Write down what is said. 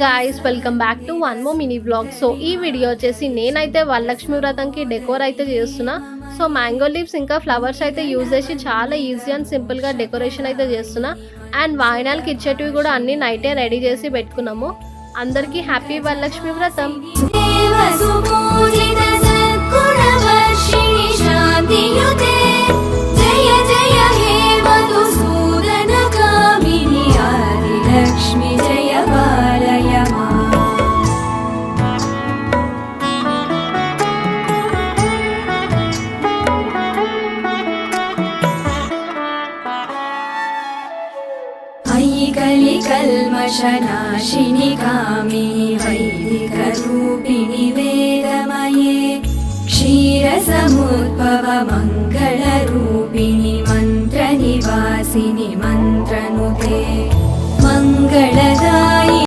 Guys, welcome back to one more mini blog. So ఈ video వచ్చేసి నేనైతే Varalakshmi వ్రతంకి decor అయితే చేస్తున్నా. సో మ్యాంగో లీవ్స్ ఇంకా ఫ్లవర్స్ అయితే యూజ్ చేసి చాలా ఈజీ అండ్ సింపుల్గా డెకరేషన్ అయితే చేస్తున్నా. అండ్ వాయినాలకి ఇచ్చేటివి కూడా అన్ని నైటే రెడీ చేసి పెట్టుకున్నాము. అందరికీ హ్యాపీ వరలక్ష్మి వ్రతం. कल्मषनाशिनि कामिनि वैदिकरूपिणि वेदमये क्षीरसमुद्भव मङ्गलरूपिणि मन्त्रनिवासिनि मन्त्रनुते मङ्गलद